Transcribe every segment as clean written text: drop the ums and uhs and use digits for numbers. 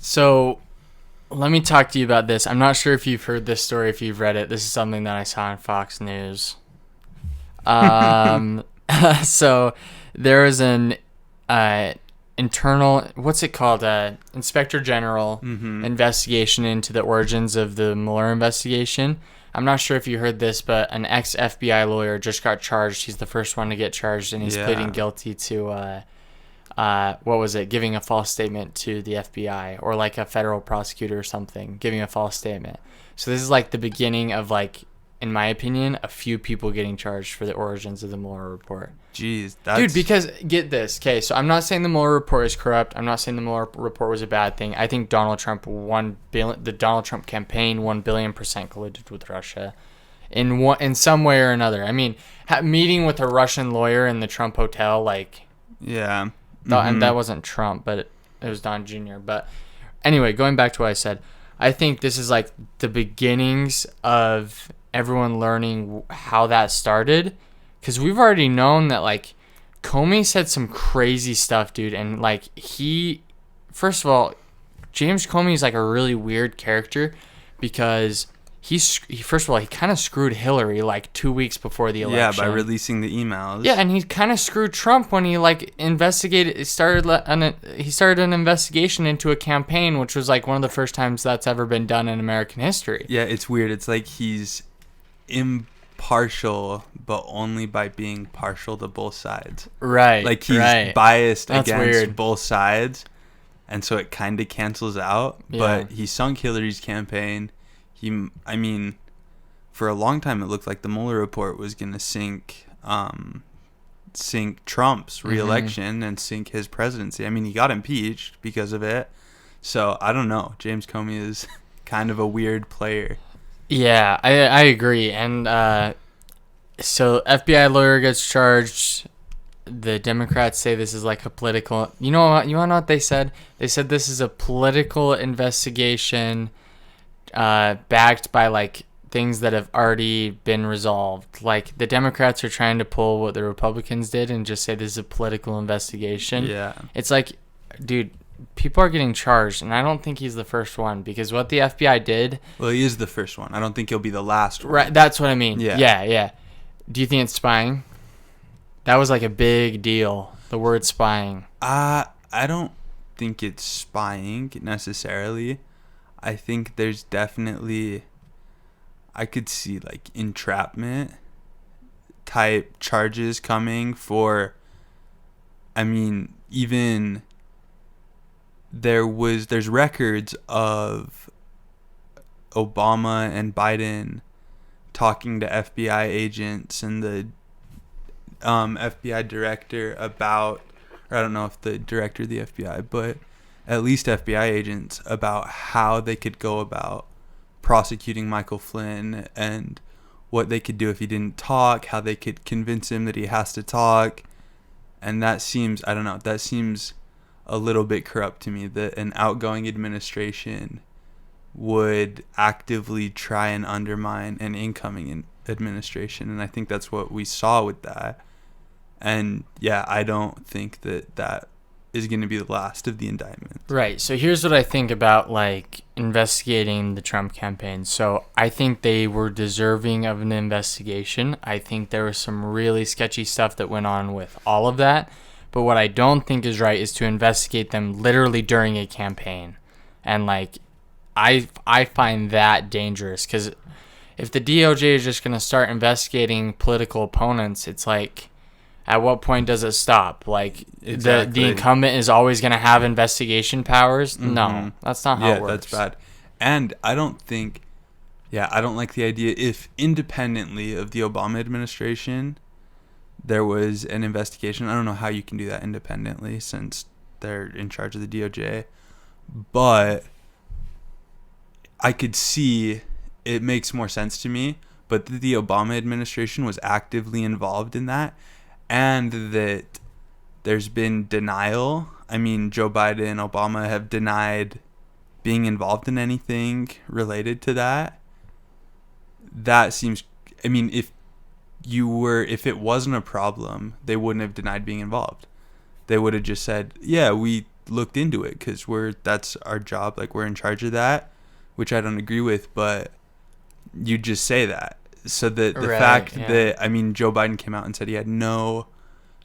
So let me talk to you about this. I'm not sure if you've heard this story, if you've read it. This is something that I saw on Fox News. Um, so there was an internal, what's it called? Inspector General investigation into the origins of the Mueller investigation. I'm not sure if you heard this, but an ex-FBI lawyer just got charged. He's the first one to get charged, and he's pleading guilty to what was it? Giving a false statement to the FBI or like a federal prosecutor or something, giving a false statement. So this is like the beginning of like, in my opinion, a few people getting charged for the origins of the Mueller report. Jeez, Dude, because get this. Okay, so I'm not saying the Mueller report is corrupt. I'm not saying the Mueller report was a bad thing. I think Donald Trump the Donald Trump campaign 1 billion% colluded with Russia in some way or another. I mean, meeting with a Russian lawyer in the Trump hotel, like, yeah. And that wasn't Trump, but it was Don Jr. But anyway, going back to what I said, I think this is like the beginnings of everyone learning how that started, because we've already known that like Comey said some crazy stuff, dude, and like first of all, James Comey is like a really weird character because he kind of screwed Hillary like 2 weeks before the election. Yeah, by releasing the emails. Yeah, and he kind of screwed Trump when he like started an investigation into a campaign, which was like one of the first times that's ever been done in American history. Yeah, it's weird. It's like he's impartial, but only by being partial to both sides. Right. Like he's biased against weird. both sides, and so it kind of cancels out. Yeah. But he sunk Hillary's campaign. I mean, for a long time it looked like the Mueller report was going to sink Trump's reelection and sink his presidency. I mean, he got impeached because of it. So, I don't know. James Comey is kind of a weird player. Yeah, I agree. And so FBI lawyer gets charged. The Democrats say this is like a political... You want to know what they said? They said this is a political investigation backed by like things that have already been resolved. Like the Democrats are trying to pull what the Republicans did and just say this is a political investigation. Yeah. It's like, dude, people are getting charged, and I don't think he's the first one, because what the FBI did... Well, he is the first one. I don't think he'll be the last one. Right, that's what I mean. Yeah. Yeah. Do you think it's spying? That was like a big deal, the word spying. I don't think it's spying necessarily. I think there's definitely... I could see like entrapment type charges coming for... I mean, even... There's records of Obama and Biden talking to FBI agents and the FBI director about, or I don't know if the director of the FBI, but at least FBI agents about how they could go about prosecuting Michael Flynn and what they could do if he didn't talk, how they could convince him that he has to talk. And that seems, I don't know, that seems a little bit corrupt to me, that an outgoing administration would actively try and undermine an incoming administration. And I think that's what we saw with that. And yeah, I don't think that is going to be the last of the indictments. Right. So here's what I think about like investigating the Trump campaign. So I think they were deserving of an investigation. I think there was some really sketchy stuff that went on with all of that. But what I don't think is right is to investigate them literally during a campaign. And like I find that dangerous, because if the DOJ is just going to start investigating political opponents, it's like, at what point does it stop? Like, exactly. the incumbent is always going to have investigation powers? Mm-hmm. No, that's not how it works. Yeah, that's bad. And I don't like the idea if independently of the Obama administration there was an investigation. I don't know how you can do that independently since they're in charge of the DOJ. But I could see it makes more sense to me. But the Obama administration was actively involved in that. And that there's been denial. I mean, Joe Biden and Obama have denied being involved in anything related to that. That seems... I mean, if it wasn't a problem, they wouldn't have denied being involved. They would have just said, yeah, we looked into it because that's our job. Like, we're in charge of that, which I don't agree with, but you just say that. So the fact that, I mean, Joe Biden came out and said he had no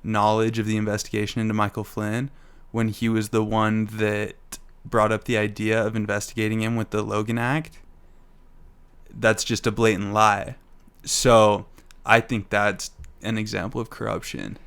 knowledge of the investigation into Michael Flynn when he was the one that brought up the idea of investigating him with the Logan Act, that's just a blatant lie. So I think that's an example of corruption.